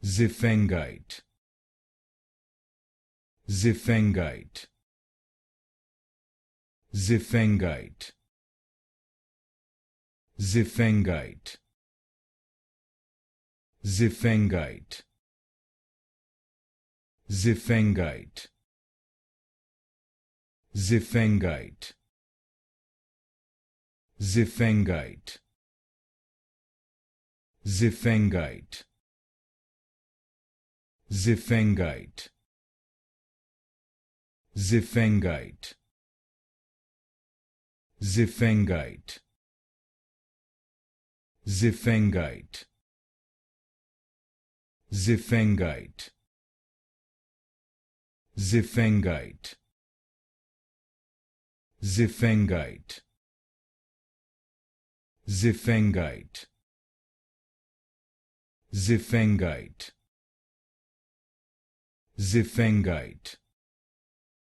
Xifengite, Xifengite, Xifengite, Xifengite, Xifengite, Xifengite, Xifengite, Xifengite, Xifengite, Xifengite, Xifengite, Xifengite, Xifengite, Xifengite, Xifengite, Xifengite, Xifengite, Xifengite, Xifengite,